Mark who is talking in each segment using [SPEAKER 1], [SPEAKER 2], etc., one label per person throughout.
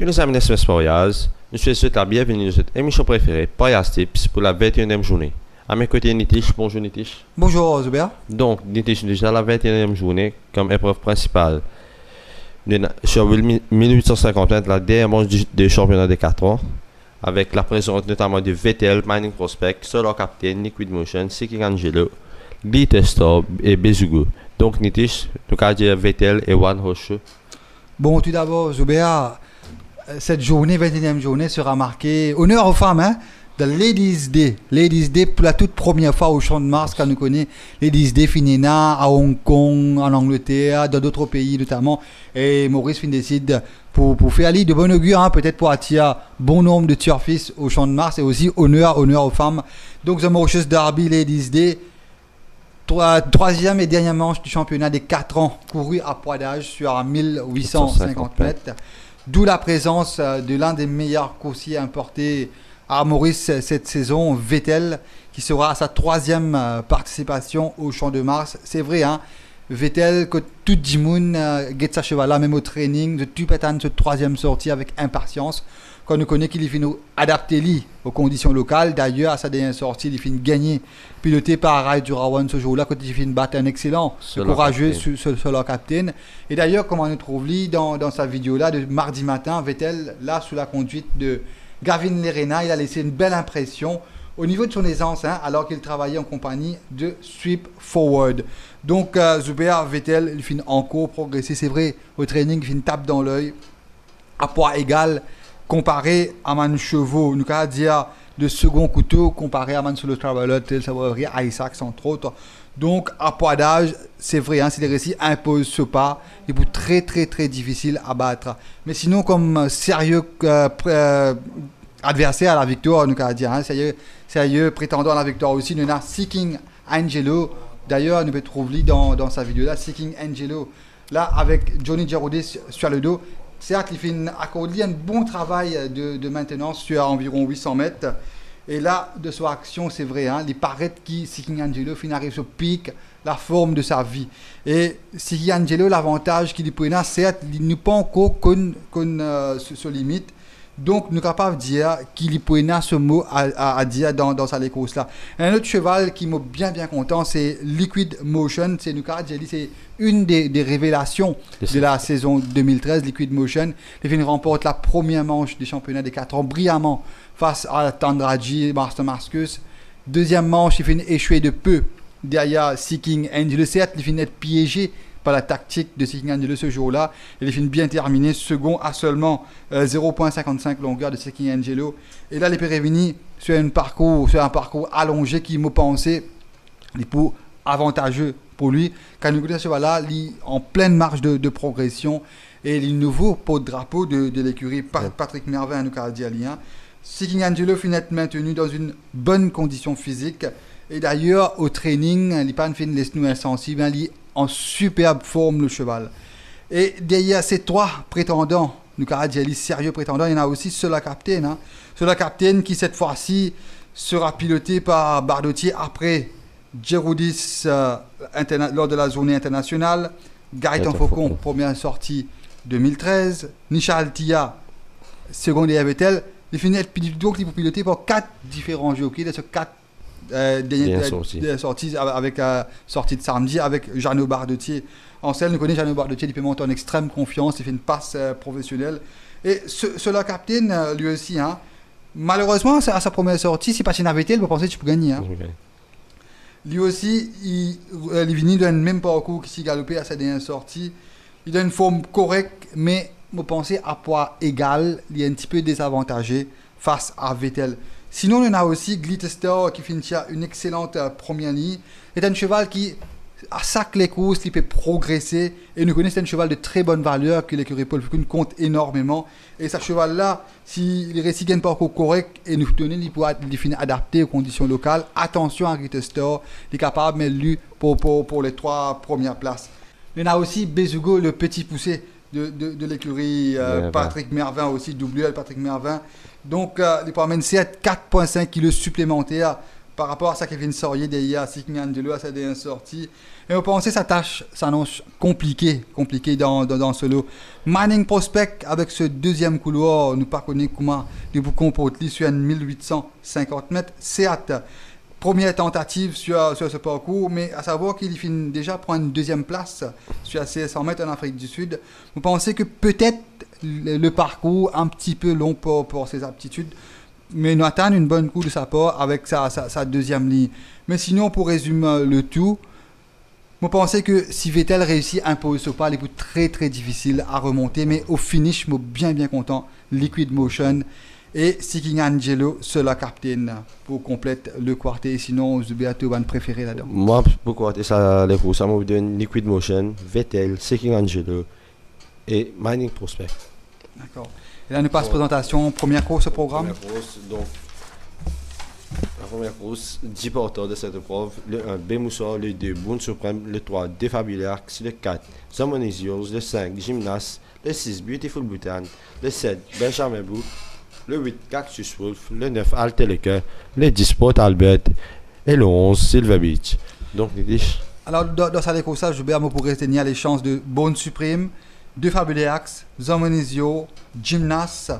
[SPEAKER 1] Que nos amis d'Espace Parias, nous souhaitons la bienvenue dans cette émission préférée, Parias Tips, pour la 21e journée. À mes côtés, Nitish. Bonjour Nitish.
[SPEAKER 2] Bonjour Zuber.
[SPEAKER 1] Donc, Nitish, déjà la 21e journée, comme épreuve principale, sur 1850, la dernière manche du championnat des 4 ans, avec la présence notamment de Vettel, Mining Prospect, Solar Captain, Liquid Motion, Seeking Angelo, Glitter Store et Bezugo. Donc, Nitish, nous allons dire Vettel et Juan Roche.
[SPEAKER 2] Bon, tout d'abord, Zuber, cette journée, 21e journée, sera marquée, honneur aux femmes, hein, de Ladies Day. Ladies Day pour la toute première fois au Champ de Mars, quand nous connaissons Ladies Day Finena à Hong Kong, en Angleterre, dans d'autres pays notamment. Et Maurice fin décide pour faire aller de bon augure, hein, peut-être pour attirer bon nombre de turfistes au Champ de Mars et aussi honneur aux femmes. Donc, The Mauritius Derby Ladies Day, troisième et dernière manche du championnat des 4 ans, couru à poids d'âge sur 1850 mètres. D'où la présence de l'un des meilleurs coursiers importés à Maurice cette saison, Vettel, qui sera à sa 3e participation au Champ de Mars. C'est vrai, hein, Vettel, que tout le monde guette sa cheval là, même au training, de tout pétane cette 3e sortie avec impatience. Quand nous connaissons qu'il finit adapté aux conditions locales. D'ailleurs, à sa dernière sortie, il finit gagner, piloté par Rai Durawan ce jour-là, quand il finit battre un excellent, courageux sur leur capitaine. Et d'ailleurs, comme on nous trouve dans sa vidéo-là, de mardi matin, Vettel, là, sous la conduite de Gavin Lerena, il a laissé une belle impression au niveau de son aisance, hein, alors qu'il travaillait en compagnie de Sweep Forward. Donc, Zuber, Vettel, il finit encore progresser. C'est vrai, au training, il finit tape dans l'œil, à poids égal, comparé à Man Chevaux, nous allons dire de second couteau, comparé à Man Solo Traveler, tel Savory, Isaac, entre autres. Donc, à poids d'âge, c'est vrai, hein, si les récits imposent ce pas, il est très, très, très difficile à battre. Mais sinon, comme sérieux adversaire à la victoire, nous allons dire, hein, sérieux prétendant à la victoire aussi, nous avons Seeking Angelo. D'ailleurs, nous pouvons trouver dans sa vidéo-là, Seeking Angelo, là, avec Johnny Giroudi sur le dos. Certes, il fait accorder un bon travail de maintenance sur environ 800 mètres. Et là, de son action, c'est vrai, hein, il paraît que Seeking Angelo arrive au pic, la forme de sa vie. Et Seeking Angelo, l'avantage qu'il prend, certes, il n'est pas encore se limite. Donc, nous sommes capables de dire qu'il prend ce mot à dire dans sa course là. Un autre cheval qui m'a bien content, c'est Liquid Motion. C'est une des révélations de la saison 2013, Liquid Motion. Il remporte la première manche du championnat des 4 ans brillamment face à Tandraji, Master Marcus. Deuxième manche, il finit échoué de peu derrière Seeking Angelo. Certes, il finit être piégé par la tactique de Seeking Angelo ce jour-là. Il finit bien terminé, second à seulement 0,55 longueur de Seeking Angelo. Et là, les Pérévini sur un parcours allongé qui m'a pensé pour avantageux pour lui. Quand nous ce cheval-là, il en pleine marge de progression. Et le nouveau pot-drapeau de l'écurie Patrick Mervin, nous dit Alien. Seeking Angelo finit maintenu dans une bonne condition physique. Et d'ailleurs, au training, il n'est pas une laisse-nous insensible, il est en superbe forme le cheval. Et derrière ces 3 prétendants, nous avons dit sérieux prétendants, il y en a aussi Solar Captain. Hein. Solar Captain qui cette fois-ci sera piloté par Bardotier après Geroudis lors de la journée internationale, Gaëtan Faucon, première sortie 2013, Nisha Altia, seconde et Vettel. Il finit donc il peut piloter par 4 différents jockeys, de ce 4 sorties avec la sortie de samedi avec Jeannot Bardetier en selle. Nous connaissons Jeannot Bardetier, il peut monter en extrême confiance, il fait une passe professionnelle. Et Solar Captain, lui aussi, hein, malheureusement, à sa première sortie, si pas chez Vettel, il peut penser que tu peux gagner. Hein. Okay. Lui aussi, il vient d'un même parcours qui s'est galopé à sa dernière sortie. Il a une forme correcte, mais je pense à poids égal, il est un petit peu désavantagé face à Vettel. Sinon, on a aussi Glitter Store qui finit une excellente première ligne. C'est un cheval qui, à chaque les courses, il peut progresser. Et nous connaissons un cheval de très bonne valeur que l'écurie Paul Foucault compte énormément. Et ce cheval-là, s'il réussit un parcours correct et nous donner, il pourra finir adapté aux conditions locales. Attention à Glitter Store, il est capable de mettre lui pour les 3 premières places. On a aussi Bezugo, le petit poussé de l'écurie Patrick Mervin aussi, WL Patrick Mervin. Donc, il peut amener 4,5 kg supplémentaires par rapport à ça Kevin Sorier derrière Seeking Angelo à sa dernière sortie. Et on pensait que sa tâche s'annonce compliquée dans ce lot. Mining Prospect avec ce deuxième couloir, nous pas connaître comment nous comporter sur 1850 mètres. Certes, première tentative sur ce parcours, mais à savoir qu'il finit déjà prendre une deuxième place sur 100 mètres en Afrique du Sud. Vous pensez que peut-être le parcours un petit peu long pour ses aptitudes, mais nous attendons une bonne coup de sa part avec sa deuxième ligne. Mais sinon, pour résumer le tout, vous pensez que si Vettel réussit à imposer ce pas, il est très très difficile à remonter, mais au finish, je suis bien content. Liquid Motion et Seeking Angelo, cela capitaine pour compléter le quartet. Sinon, je vais te préféré là-dedans.
[SPEAKER 1] Moi, pour quartet, ça les courses, ça me donne Liquid Motion, Vettel, Seeking Angelo et Mining Prospect.
[SPEAKER 2] D'accord. Et là, nous passons présentation. Première course au programme.
[SPEAKER 1] La première course, 10 porteurs de cette épreuve. Le 1, Bémoussor, le 2, Boone Supreme, le 3, Defabulax, le 4, Zamonesios, le 5, Gymnas, le 6, Beautiful Bhutan, le 7, Benjamin Bou, le 8, Cactus Wolf, le 9, Alteleke, le 10, Port Albert et le 11, Silver Beach. Donc,
[SPEAKER 2] alors, dans cette course, je vais pour retenir les chances de Boone Supreme, Defabulax, Zamonesio, Gymnas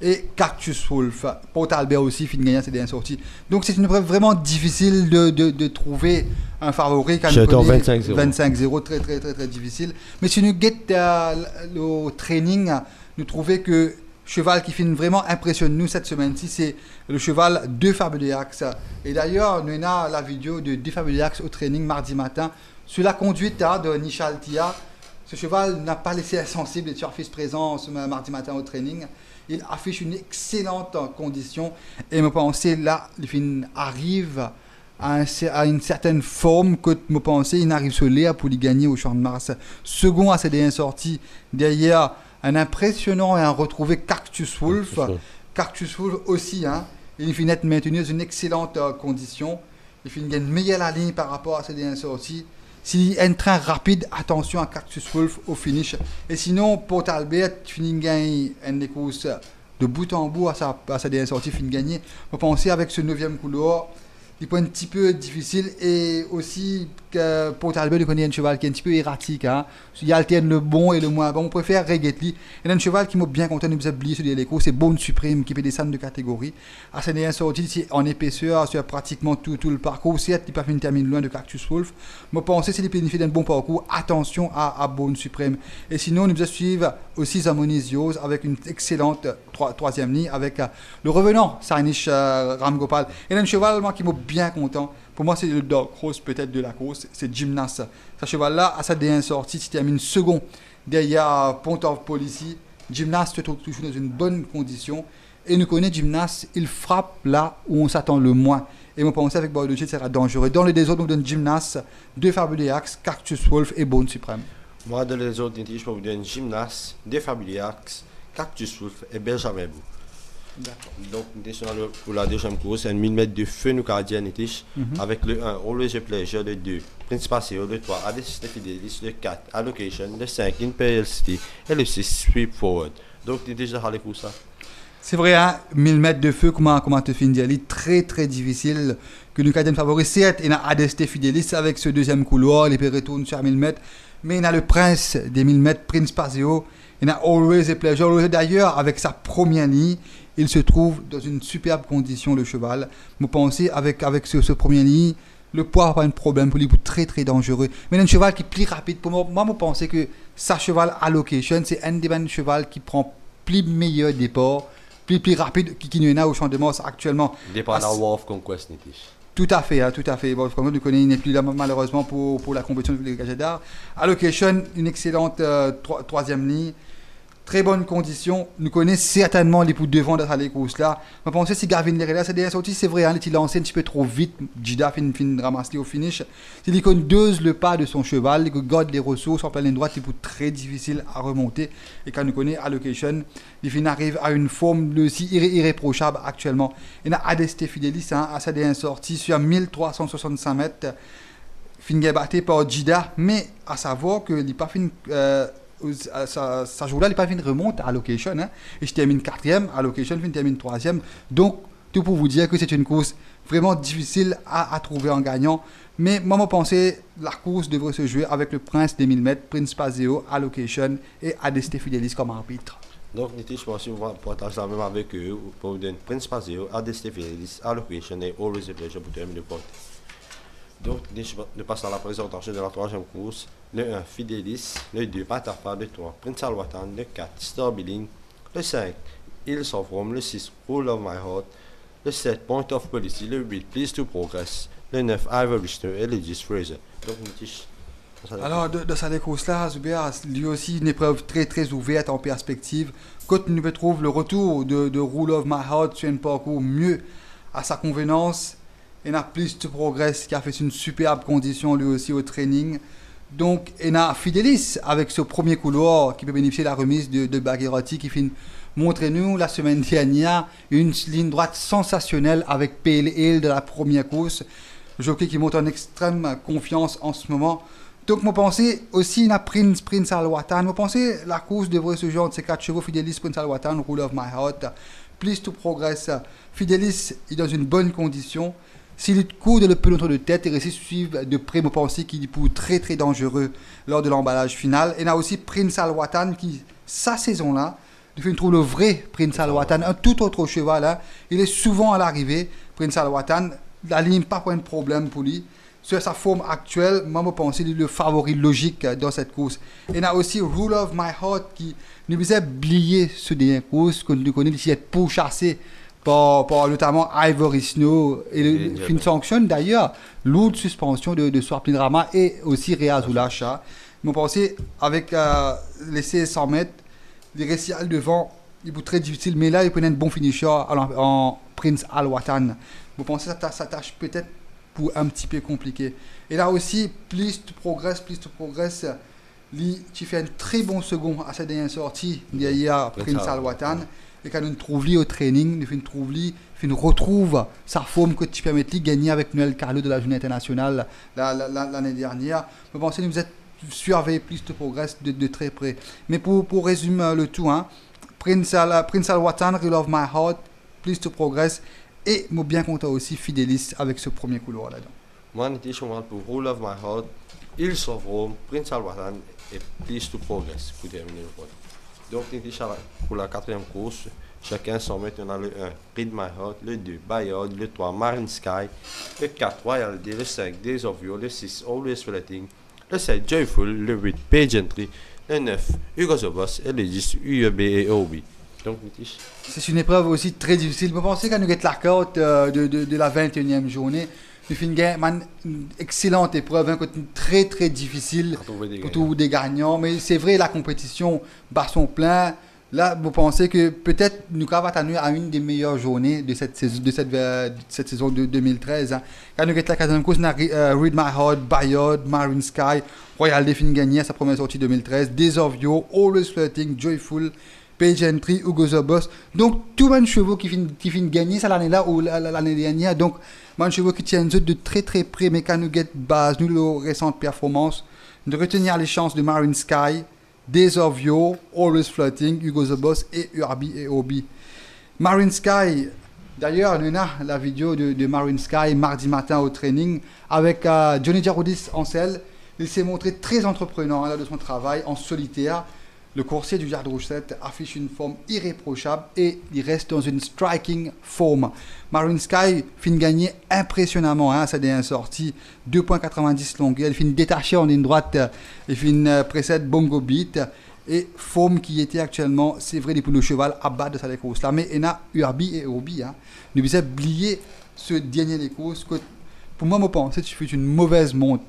[SPEAKER 2] et Cactus Wolf. Port Albert aussi, fin gagnant, c'est bien sorti. Donc c'est une épreuve vraiment difficile de trouver un favori. Quand 25-0, très très très très difficile. Mais si nous guettons le training, nous trouvons que le cheval qui finit vraiment impressionne nous cette semaine-ci, c'est le cheval de Fabuliax. Et d'ailleurs, nous avons la vidéo de Fabuliax au training mardi matin sur la conduite de Nishal Tia. Ce cheval n'a pas laissé insensible et surfils présent ce mardi matin au training. Il affiche une excellente condition et me pensais là, il arrive à une certaine forme que me pensais il arrive sur l'air pour lui gagner au Champ de Mars. Second à ses dernières sorties, derrière un impressionnant et un retrouvé Cactus Wolf. Cactus Wolf aussi, hein, il finit d'être maintenu dans une excellente condition. Il finit de meilleure la ligne par rapport à ses dernières sorties. S'il y a un train rapide, attention à Cactus Wolf au finish. Et sinon, Port Albert finit de gagner une course de bout en bout à sa dernière sortie, finit de gagner. On peut penser avec ce 9e couloir, il est un petit peu difficile. Et aussi, que Port Albert, il connaît un cheval qui est un petit peu erratique. Hein. Il alterne le bon et le moins bon. On préfère Regetli. Il y a un cheval qui m'a bien content de vous oublier sur les courses, c'est Boone Supreme qui peut descendre de catégorie. À sa dernière sortie, c'est en épaisseur sur pratiquement tout le parcours. Certes, il n'a pas fait une termine loin de Cactus Wolf. Je pense que s'il planifié d'un bon parcours, attention à Boone Supreme. Et sinon, nous suivons aussi Zamonesios avec une excellente troisième ligne avec le revenant Sarnish Ram Gopal. Et un cheval moi, qui m'a bien content. Pour moi, c'est le dark horse peut-être de la course, c'est Gymnas. Ce cheval-là, à sa dernière sortie, il termine second derrière Pont of Policy. Gymnas se trouve toujours dans une bonne condition. Et nous connaissons Gymnas, il frappe là où on s'attend le moins. Et on pensait avec Bordeaux, ça sera dangereux. Dans les deux autres, nous donne Gymnas, deux Fabuliax, Cactus Wolf et Boone Supreme.
[SPEAKER 1] Moi, dans les autres, je peux vous donner Gymnas, deux Fabuliax, Cactus Wolf et Benjamin Bou. Donc, pour la deuxième course, c'est 1000 mètres de feu nous gardien avec le 1, Always a Pleasure, le 2, Prince Passeo, le 3, Adesite Fidelis, le 4, Allocation, le 5, Imperial City et le 6, Sweep Forward. Donc, tu es déjà allé pour ça.
[SPEAKER 2] C'est vrai, hein, 1000 mètres de feu, comment te finir? Très très difficile. Que nous gardien favori, certes, il y a Adesite Fidelis avec ce deuxième couloir, il peut retourner sur 1000 mètres, mais il y a le prince des 1000 mètres, Prince Passeo, il y a Always a Pleasure. D'ailleurs, avec sa première ligne, il se trouve dans une superbe condition, le cheval. Vous pensez, avec ce premier ligne, le poids n'a pas un problème pour lui, très très dangereux. Mais un cheval qui est plus rapide, pour moi, je pense que sa cheval Allocation, c'est un des chevals qui prend plus meilleur départ, plus rapide qui nous a au Champ de Mars actuellement.
[SPEAKER 1] Départ dans War of Conquest, Nitish.
[SPEAKER 2] Tout à fait, hein, tout à fait. Bon, comme nous connaissons, il n'est plus là malheureusement pour la compétition de Gadget d'art. Allocation, une excellente troisième ligne. Très bonne condition. Nous connaissons certainement les poules devant dans les courses là. Je pense que si Gavin Lerella, c'est déjà sorti, c'est vrai, hein, il a lancé un petit peu trop vite. Jida fin ramassé au finish. S'il dose le pas de son cheval, il garde les ressources en pleine droite, c'est très difficile à remonter. Et quand nous connaissons Allocation, il arrive à une forme aussi irréprochable actuellement. Il y a Adeste Fidelis, hein, à sa dernière sortie sur 1365 mètres. Fin battu par Jida, mais à savoir que il n'est pas fini. Sa jour-là, il n'est pas fini de remonte à Allocation. Hein, et je termine 4e, Allocation termine 3e. Donc, tout pour vous dire que c'est une course vraiment difficile à trouver en gagnant. Mais moi, je pensais la course devrait se jouer avec le Prince des 1000 mètres, Prince Paseo, Allocation et Adeste Fidelis comme arbitre.
[SPEAKER 1] Donc, je pense qu'on va partager la même avec eux pour donner Prince Paseo, Adeste Fidelis, Allocation et Always a Pleasure pour terminer le porte. Donc, je passe à la présentation de la troisième course. Le 1, Fidelis. Le 2, Patapa. Le 3, Prince Alwatan. Le 4, Star Billing. Le 5, Hills of Rome. Le 6, Rule of My Heart. Le 7, Point of Policy. Le 8, Please to Progress. Le 9, Ivory Snow et le 10, Fraser. Donc,
[SPEAKER 2] alors, de cette course-là, Zuber, lui aussi une épreuve très très ouverte en perspective. Quand on trouve le retour de Rule of My Heart sur un parcours mieux à sa convenance, il y a Please to Progress qui a fait une superbe condition lui aussi au training. Donc, il y a Fidelis avec ce premier couloir qui peut bénéficier de la remise de Bagherotti qui fait montrer nous la semaine dernière une ligne droite sensationnelle avec Pale Ale de la première course. Jockey qui montre en extrême confiance en ce moment. Donc, moi, pensais aussi à Prince Alwatan. Moi, pensais la course devrait se jouer entre ces 4 chevaux Fidelis, Prince Alwatan, Rule of My Heart, Please to Progress. Fidelis est dans une bonne condition. S'il court de le peloton de tête et réussit à suivre de près, moi, pensais qu'il est pour très très dangereux lors de l'emballage final. Et il y a aussi Prince Alwatan qui, sa saison-là, il trouve le vrai Prince Alwatan, un tout autre cheval. Là. Il est souvent à l'arrivée, Prince Alwatan. La ligne, pas pour un problème pour lui. Sur sa forme actuelle, moi, je pense qu'il est le favori logique dans cette course. Et il y a aussi Rule of My Heart qui nous faisait oublier ce dernier course, qu'on nous connaît ici être pourchassé par notamment Ivory Snow et le fin sanction d'ailleurs, lourde suspension de Swarplin Rama et aussi Réa Zoulacha. Je pense avec les 600 mètres, les récials devant, il est très difficile, mais là, il prenait un bon finisher en Prince Alwatan. Je pense que ça tâche peut-être pour un petit peu compliqué. Et là aussi, Please to Progress, qui fait un très bon second à cette dernière sortie derrière Prince Alwatan. Et quand on trouve lui au training, on retrouve sa forme que tu permets de gagner avec Noël Carlo de la Journée internationale l'année dernière. Je pense que vous êtes surveillé Please to Progress de très près. Mais pour résumer le tout, hein, Prince Alwatan, Rule of My Heart, Please to Progress. Et moi bien content aussi Fidelis avec ce premier couloir là-dedans.
[SPEAKER 1] Moi, je suis pour Rule of My Heart, Hills of Rome, Prince Alwatan et Please to Progress pour terminer le point. Donc, pour la quatrième course, chacun s'en met. On a le 1, Read My Heart, le 2, Bayard, le 3, Marine Sky, le 4, Royal Day, le 5, Days of You, le 6, Always Floating, le 7, Joyful, le 8, Page Entry, le 9, Hugo Zobos et le 10, UEB et OB.
[SPEAKER 2] C'est une épreuve aussi très difficile. Je pense qu'à nous get la carte de la 21e journée, nous finissons une excellente épreuve, hein, très très difficile pour tous les gagnants. Mais c'est vrai, la compétition bat son plein. Là, vous pensez que peut-être nous avons attendu à une des meilleures journées de cette saison de 2013. Hein. Quand nous get la quatrième course, on a Read My Heart, Bayard, Marine Sky, Royal Delphine gagné à sa première sortie 2013, Days of You, Always Flirting, Joyful, Page Entry, Hugo Zobos. Donc, tous les chevaux qui finissent gagner ça l'année-là ou l'année dernière. Donc, les chevaux qui tiennent de très très près, mais quand nous get base, nous, nos récentes performances, de retenir les chances de Marine Sky, Days of You, Always Floating, Hugo Zobos et Urbi et Obi. Marine Sky, d'ailleurs, nous avons la vidéo de Marine Sky mardi matin au training avec Johnny Jaroudis en selle. Il s'est montré très entreprenant là, de son travail en solitaire. Le coursier du Jardin Rouge 7 affiche une forme irréprochable et il reste dans une striking form. Marine Sky finit gagner impressionnamment à sa dernière sortie, 2,90 longueur. Elle finit détachée en ligne droite, elle finit précède Bongo Beat et forme qui était actuellement, c'est vrai, pour le cheval à bas de sa course là. Mais il y a Urbi et Obi. Hein. Ne vous oubliez ce dernier des courses que pour moi, je pense que c'est une mauvaise monte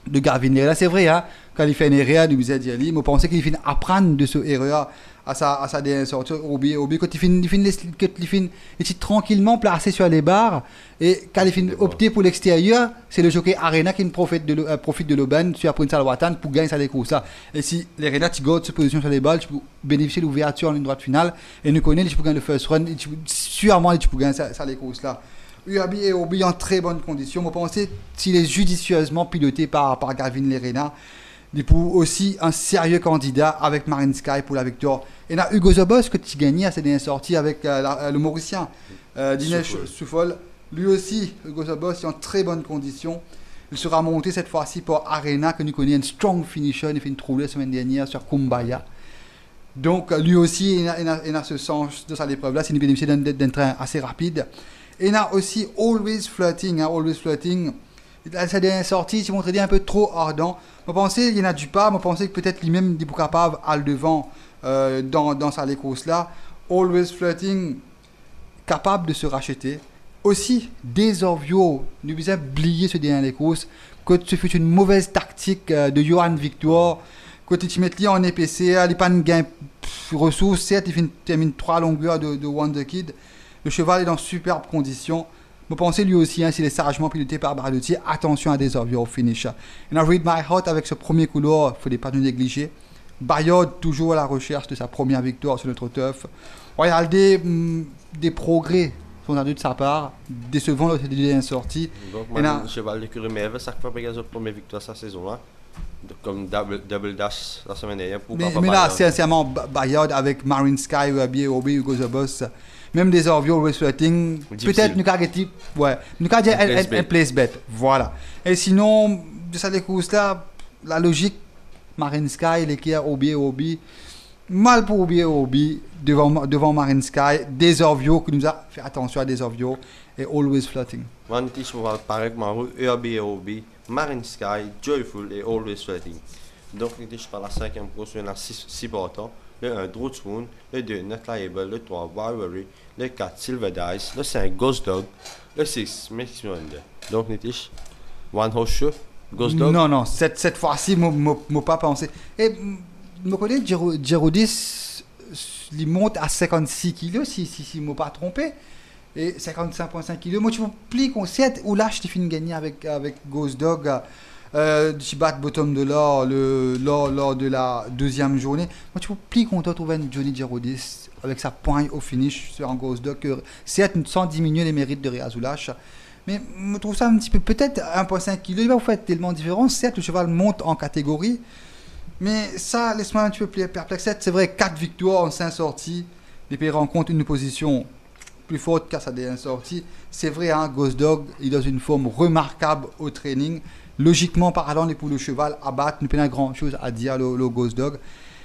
[SPEAKER 2] de Garvin Lerena. C'est vrai, hein, quand il fait une erreur de Bizet Diali, je pense qu'il finit apprendre de cette erreur à sa dernière sortie. Obi, quand il est tranquillement placé sur les barres et quand il finit opter pour l'extérieur, c'est le jockey Arena qui profite de l'aubaine sur Prince Alwatan pour gagner sa course. Et si Lerena tu gardes sa position sur les balles, tu peux bénéficier de l'ouverture en ligne droite finale et nous connaissons, tu peux gagner le first run, sûrement tu peux gagner sa course là. Urbi et Obi en très bonne condition. Je pense qu'il est judicieusement piloté par Garvin Lerena. Il est aussi un sérieux candidat avec Marine Sky pour la victoire. Et là, Hugo Zobos que tu gagnais à cette dernière sortie avec le Mauricien. Dinesh Souffol. Lui aussi, le Ghost Boss est en très bonne condition. Il sera monté cette fois-ci par Arena, que nous connaissons, un strong finisher. Il a fait une trouée la semaine dernière sur Kumbaya. Donc, lui aussi, il a ce sens de sa épreuve-là. C'est une bénéficie d'un train assez rapide. Et il a aussi Always Flirting. Always Flirting. Ça a sorti, si vous montrez un peu trop ardent. Je pensais qu'il y en a du pas. Je pensais que peut-être lui-même, il est capable à le devant dans sa course-là. Always Flirting, capable de se racheter. Aussi, Desorvio, nous avons oublié ce dernier courses. Que ce fut une mauvaise tactique de Johan Victor. Que tu mets en EPC, il n'a pas de gain ressources. Certes, il termine 3 longueurs de Wonder Kid. Le cheval est dans superbe condition. Vous pensez lui aussi, s'il est sagement piloté par Barlotti, attention à Desorvio au finish. Et dans Read My Heart, avec ce premier couloir, il ne faut pas nous négliger. Bayard, toujours à la recherche de sa première victoire sur notre turf. Royal des progrès sont attendus de sa part, décevant le deuxième sortie.
[SPEAKER 1] Donc, le cheval de Curie Meve, ça fait pas sa première victoire cette saison-là. Comme double dash la semaine dernière.
[SPEAKER 2] Mais là, sincèrement, Bayard avec Marine Sky, Uabi, Obi, Hugo The Boss, même des Orvio, Always Flirting, peut-être nous avons dit un place bet. Voilà. Et sinon, de cette course-là, la logique, Marine Sky, l'équipe Obi, mal pour Obi devant Marine Sky, Desorvio, qui nous a fait attention à Desorvio, et Always Flirting.
[SPEAKER 1] Moi, je vais parler avec Obi, Marine Sky, Joyful et Always Flirting. Donc, je par la 5e course, il y en a 6 partants. Le 1, Drought Swoon, le 2, Not Liable, le 3, Wivery, le 4, Silver Dice, le 5, Ghost Dog, le 6, Mix Wonder. Donc, Nitish, One Horse Show, Ghost Dog.
[SPEAKER 2] Non, cette fois-ci, je ne pas pensé. Et je connais Giroudis, il monte à 56 kg, si je ne me pas trompé. Et 55,5 kg. Moi, tu me plies qu'on sait où là, je finis gagner avec Ghost Dog. Tu bats bottom de l'or lors de la deuxième journée. Moi, tu me plies qu'on doit trouver un Johnny Giroudis avec sa poigne au finish sur un Ghost Dog. Certes, sans diminuer les mérites de Réazoulache. Mais je trouve ça un petit peu, peut-être 1,5 kg. Il va vous faire tellement différent. Certes, le cheval monte en catégorie. Mais ça, laisse-moi un petit peu perplexe. C'est vrai, 4 victoires en 5 sorties. Les pays rencontrent une position plus forte qu'à sa dernière sortie. C'est vrai, Ghost Dog, il est dans une forme remarquable au training. Logiquement parlant, pour le cheval à battre, nous n'avons pas grand-chose à dire le Ghost Dog.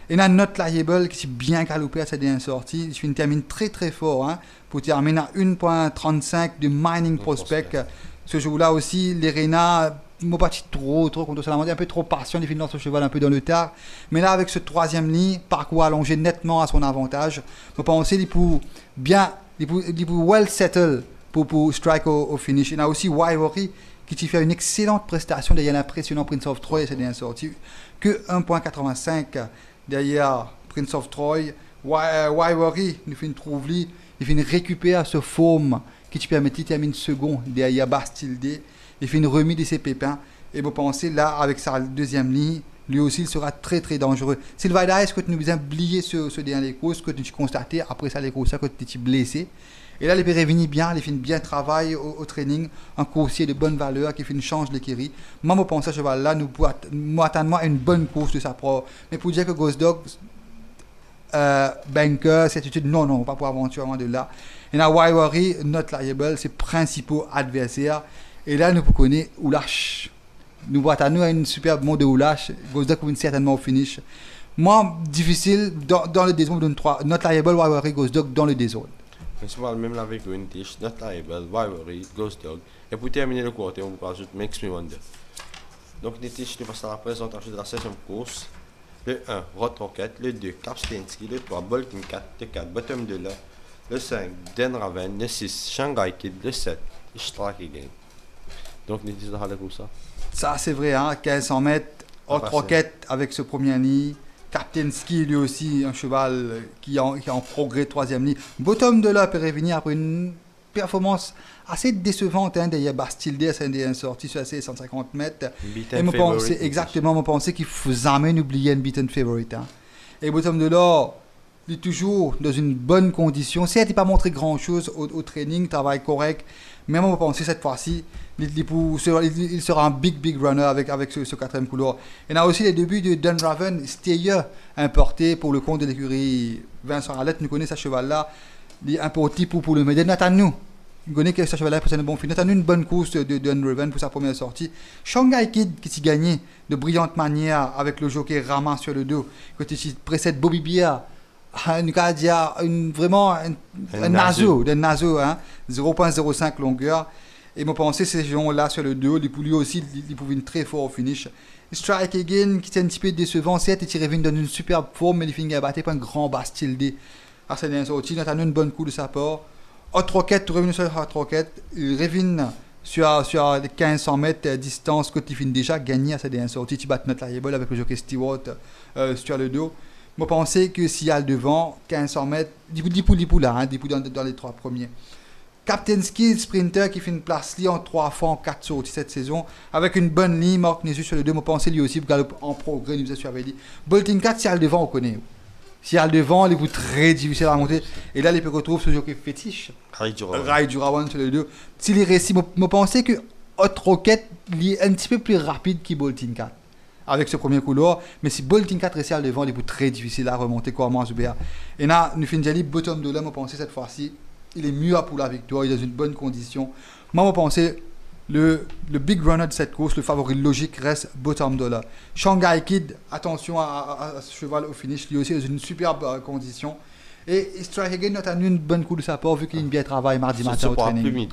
[SPEAKER 2] Et là, Not Liable qui s'est bien galopé à sa dernière sortie. Il termine très très fort pour terminer à 1,35 de Mining Prospect. Ce jour-là aussi, les Rena, pas trop contre Salamandre, un peu trop patient, il finit dans ce cheval un peu dans le tard. Mais là, avec ce troisième ligne, parcours allongé nettement à son avantage, je pense qu'il pour bien, il pour well settle pour strike au finish. Il y a aussi Wivery qui fait une excellente prestation derrière l'impressionnant Prince of Troy, c'est bien sorti, que 1,85 derrière Prince of Troy. Wivery, il fait une trouvelie, il fait une récupération à ce forme qui te permet de terminer second derrière Bastille D. Il fait une remise de ses pépins. Et vous pensez, là, avec sa deuxième ligne, lui aussi, il sera très très dangereux. Sylvain, est-ce que tu nous as oublié ce dernier course que tu as constaté après ça, les courses, que tu es blessé. Et là, les Pérévini bien, il fait bien travail au training, un coursier de bonne valeur qui fait une change l'écurie. Moi, je pense à ce cheval-là, nous pouvons attendre une bonne course de sa pro. Mais pour dire que Ghost Dog, Banker, certitude, non, pas pour aventure de là. Et là, Wivery, Not Liable, ses principaux adversaires. Et là, nous connaissons Oulash. Nous attendons une superbe monde de Oulash. Ghost Dog pour certainement au finish. Moi, difficile, dans le dézone, donne 3. Not Liable, Wivery, Ghost Dog dans le dézone.
[SPEAKER 1] Je parle même avec Wintish, Not Liable, Wivery, Ghost Dog. Et pour terminer le côté, on vous rajoute Makes Me Wonder. Donc, Nitish, nous passons à la présentation de la 7e course. Le 1, Rot Rocket. Le 2, Kapstensky. Le 3, Bolton 4. Le 4, Bottom de là. Le 5, Den Raven. Le 6, Shanghai Kid. Le 7, Strike Again. Donc, Nitish, dans la course.
[SPEAKER 2] Ça, c'est vrai, 1500 mètres. Hot Rocket avec ce premier nid. Kaptensky, lui aussi, un cheval qui est en progrès, 3e ligne. Bottom de là, Pérévini, après une performance assez décevante derrière Bastille D, c'est une sortie sur assez 150 mètres. Et je pensais, exactement, je pensais qu'il faut jamais oublier une beaten favorite. Et Bottom de là, il est toujours dans une bonne condition. Certes, il n'a pas montré grand-chose au training, travail correct. Mais moi, je pensais cette fois-ci, il sera un big runner avec ce 4e couloir. Il y a aussi les débuts de Dunraven, Steyer, importé pour le compte de l'écurie Vincent Rallette. Nous connaissons ce cheval-là. Il est importé pour le Médène. Attends-nous. il connaît que ce cheval-là pour un bon final. Il a eu une bonne course de Unraven pour sa première sortie. Shanghai Kid qui s'est gagné de brillante manière avec le jockey Rama sur le dos. Côté qui précède Bobby Beer. Vraiment un naso, hein, 0.05 longueur. Et moi pensais ces gens-là sur le dos, lui aussi, il pouvait une très fort au finish. Strike Again, qui était un petit peu décevant, certes, il revient dans une superbe forme, mais il finit à battre pas un grand Bastille D. À sa dernière sortie, il a eu une bonne coup de sa part. Hot Rocket, revenu sur Hot Rocket, il revient sur les 1500 mètres distance, quand il finit déjà gagné à sa dernière sortie, il bat notre liable avec le jockey Stewart sur le dos. Moi, pensais que s'il y a le devant, 1500 mètres, 10 poules là, 10 poules dans les 3 premiers. Captain Skill, sprinter qui fait une place li en 3 fois en 4 sorties cette saison, avec une bonne ligne, Marc Nézu sur le 2, moi, pensais lui aussi, galope en progrès, nous avons dit. Bolting 4, s'il y a le devant, on connaît. S'il y a le devant, il est très difficile à monter. Et là, il peut retrouver ce jockey fétiche. Rai Jurawan sur le 2. S'il est réussi, moi, pensais que Hot Rocket est un petit peu plus rapide que Bolting 4. Avec ce premier couloir, mais si Bolting 4 réussit à le devant, il est très difficile à remonter comme moi Zubea. Et là, nous finissons bottom de l'homme, on pensait cette fois-ci, il est mieux pour la victoire, il est dans une bonne condition. Moi, on pensait le big runner de cette course, le favori logique reste bottom dollar. Shanghai Kid, attention à ce cheval au finish, lui aussi dans une superbe condition. Et Strike Again a eu une bonne coup de sa part vu qu'il a bien travaillé mardi matin au training.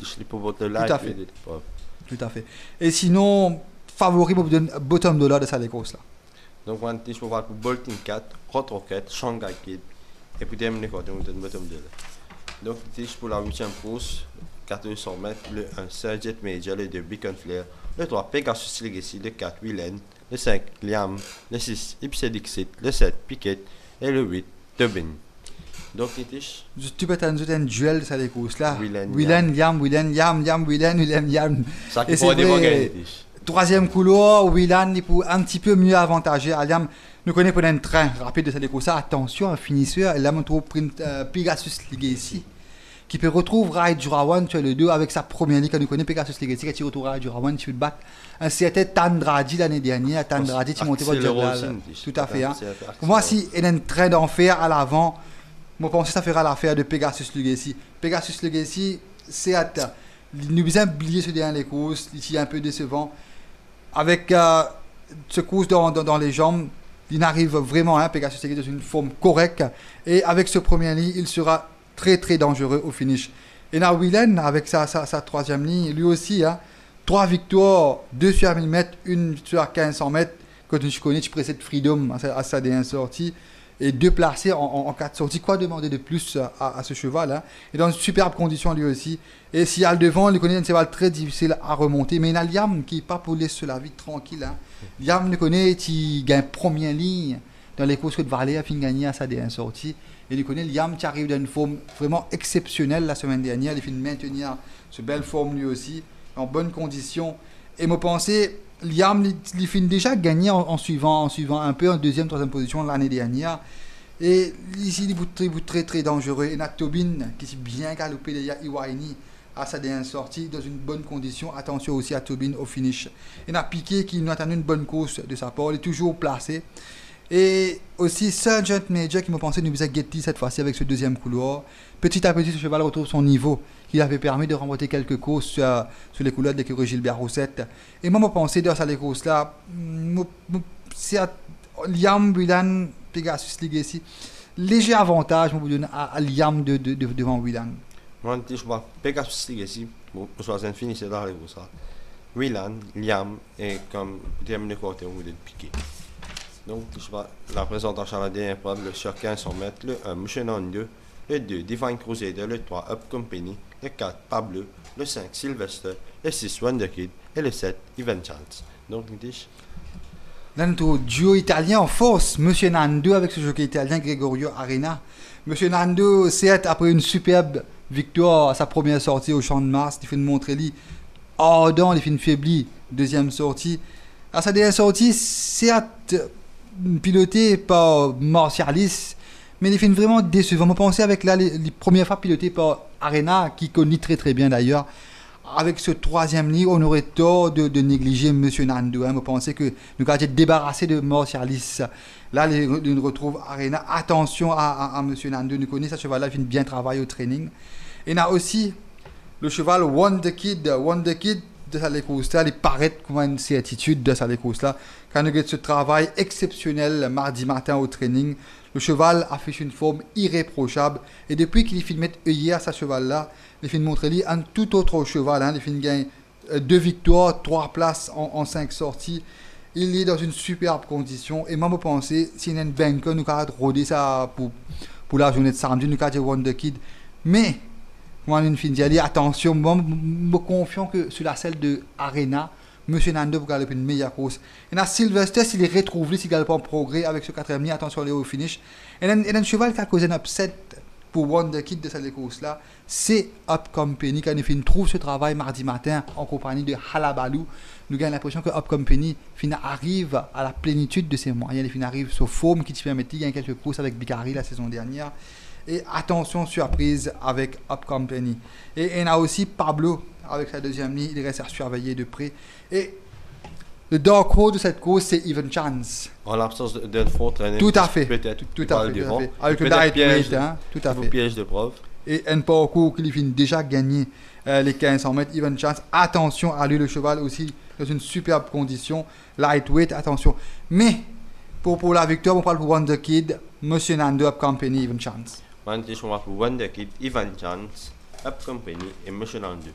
[SPEAKER 2] Tout à fait. Et sinon, favori pour bottom dollar de cette course là.
[SPEAKER 1] Donc on je peux voir pour Bolting 4, Hot Rocket, Shanghai Kid et puis terminer quand on donne bottom dollar. Donc pour la 8e course, 400 mètres, le 1 Sergeant Major, le 2 Beacon Flare, le 3 Pegasus Legacy, le 4 Willen, le 5 Liam, le 6 Ipsy Dixit, le 7 Piquet et le 8 Tobin. Donc
[SPEAKER 2] tu peux être un duel de cette course là. Willen, Yam.
[SPEAKER 1] Ça qui pourrait dévorer.
[SPEAKER 2] Troisième couloir, Willan est un petit peu mieux avantagé. Aliam, nous connaissons un train rapide de cette course. Attention, un finisseur, là, on trouve Pegasus Legacy, qui peut retrouver Rai Jurawan sur le 2 avec sa première ligne. Nous connaissons Pegasus Legacy, qui retrouve Rai Jurawan, qui peut battre un certain Tandradi l'année dernière. Tandradi, qui montait votre journal. Tout à fait. Hein. Pour moi, si il y a un train d'enfer à l'avant, moi, je pense que ça fera l'affaire de Pegasus Legacy. Pegasus Legacy, c'est nous avons oublié ce dernier courses, il est un peu décevant. Avec ce course dans les jambes, il arrive vraiment à Pegasus Legacy dans une forme correcte. Et avec ce premier ligne, il sera très très dangereux au finish. Et là, Willen, avec sa troisième ligne, lui aussi, 3 victoires, 2 sur 1000 mètres, 1 sur 1500 mètres. Quand tu connais, tu précèdes Freedom à sa dernière sortie. Et 2 placés en 4 sorties. Quoi demander de plus à ce cheval Et dans une superbe condition lui aussi. Et s'il y a le devant, il connaît un cheval très difficile à remonter. Mais il y a Liam qui n'est pas pour laisser la vie tranquille. Liam le connaît, qui gagne première ligne dans les courses de Valais, a fini de gagner à sa dernière sortie. Et il connaît Liam qui arrive dans une forme vraiment exceptionnelle la semaine dernière. Il finit de maintenir cette belle forme lui aussi, en bonne condition. Et moi pensais, Liam, il finit déjà gagner en suivant un peu en deuxième, troisième position l'année dernière. Et ici, il est très très dangereux. Et Nat Tobin, qui s'est bien galopé derrière Iwaini à sa dernière sortie, dans une bonne condition. Attention aussi à Tobin au finish. Et Nat Piquet, qui nous a tenu une bonne course de sa part, il est toujours placé. Et aussi Sergeant Major, qui m'a pensé nous faisait Getty cette fois-ci avec ce deuxième couloir. Petit à petit, ce cheval retrouve son niveau, qui avait permis de remporter quelques courses sur les couloirs de l'écurie Gilbert Roussette. Et moi, je pensais dans ces courses-là, c'est Liam, Willan, Pegasus Legacy, léger avantage à Liam devant Willan.
[SPEAKER 1] Moi, je vois Pegasus Legacy, je suis un finisseur dans les courses. Willan, Liam, et comme terminer côté de Piquet. Donc, je vois la présentation à la dernière preuve, le sur 1500 mètres, le 1 Mouchenon 2, le 2 Divine Crusader, le 3 Up Company, le 4 Pablo, le 5 Sylvester, le 6 Wonderkid et le 7 Even Chance. Donc, Nitish.
[SPEAKER 2] Là, notre duo italien en force, Monsieur Nando avec ce jockey italien Gregorio Arena. Monsieur Nando, certes, après une superbe victoire à sa première sortie au Champ de Mars, il fait une Montrelli ardent, il fait une faiblie, deuxième sortie. À sa dernière sortie, certes, piloté par Martialis, mais il fait une vraiment décevant. Je pensais avec là, les premières fois piloté par Arena, qui connaît très très bien d'ailleurs. Avec ce troisième ligne, on aurait tort de négliger Monsieur Nando. Je pensais que nous avons été débarrassés de Martialis. Là, on retrouve Arena. Attention à Monsieur Nando. Nous connaissons ce cheval-là, il fait bien travailler au training. Et on a aussi Le cheval Wonder Kid de sa course là, il paraît comme une certitude de sa course là. Quand nous avons ce travail exceptionnel mardi matin au training, le cheval affiche une forme irréprochable. Et depuis qu'il finit de mettre hier à ce cheval là, il finit de montrer un tout autre cheval. Hein. Il finit de gagner 2 victoires, 3 places en 5 sorties. Il est dans une superbe condition. Et moi, je pense, si il y a une banque, nous avons rodé ça pour la journée de samedi, nous avons Wonder Kid. Mais, moi, une fin d'y attention, moi, je me confiant que sur la selle de Arena, Monsieur Nando pour gagner une meilleure course. Et là, Sylvester, s'il est retrouvé, s'il gagne pas en progrès avec ce 4e ligne, attention à aller au finish. Et un cheval qui a causé un upset pour Wonder Kid de cette course-là, c'est Up Company. Quand il trouve ce travail mardi matin en compagnie de Halabaloo, nous avons l'impression que Up Company arrive à la plénitude de ses moyens. Il arrive sur forme qui te permet de gagner quelques courses avec Bicari la saison dernière. Et attention, surprise avec Up Company. Et on a aussi Pablo avec sa 2e ligne, il reste à surveiller de près. Et le dark horse de cette course, c'est Even Chance.
[SPEAKER 1] En l'absence d'un fort training.
[SPEAKER 2] Tout à fait.
[SPEAKER 1] Peut-être.
[SPEAKER 2] Tout à fait. Avec le lightweight, hein. Tout à fait.
[SPEAKER 1] Piège de preuve.
[SPEAKER 2] Et un parcours qui finit déjà gagné les 1500 mètres. Even Chance, attention à lui, le cheval aussi dans une superbe condition. Lightweight, attention. Mais pour la victoire, on parle pour Wonder Kid, Monsieur Nando, Up Company, Even Chance.
[SPEAKER 1] On parle pour Wonder Kid, Even Chance, Up Company et Monsieur Nando.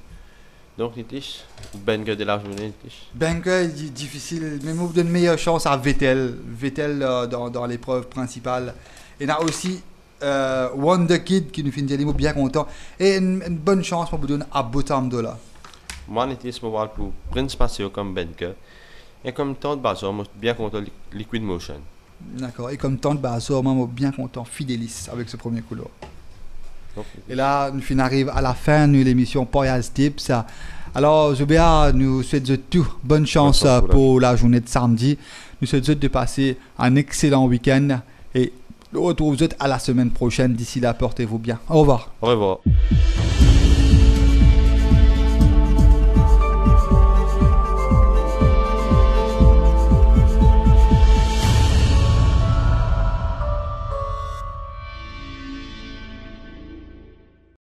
[SPEAKER 1] Donc, Nitish, Benke de la journée, Nitish.
[SPEAKER 2] Benke est difficile, mais vous donne une meilleure chance à Vettel. Vettel dans l'épreuve principale. Et on a aussi Wonder Kid qui nous finit bien content. Et une bonne chance pour vous donner à Bottom Dollar.
[SPEAKER 1] Moi, Nitish, je parle pour Prince Passio comme Benke. Et comme tant de bases, je suis bien content Liquid Motion.
[SPEAKER 2] D'accord. Et comme tant de bases, moi, je suis bien content Fidelis avec ce premier couleur. Et là, nous arrivons à la fin de l'émission Royal Tips. Alors, Zubia, nous souhaitons tout bonne chance pour la journée de samedi. Nous souhaitons de passer un excellent week-end et nous retrouvons à la semaine prochaine. D'ici là, portez-vous bien. Au revoir.
[SPEAKER 1] Au revoir.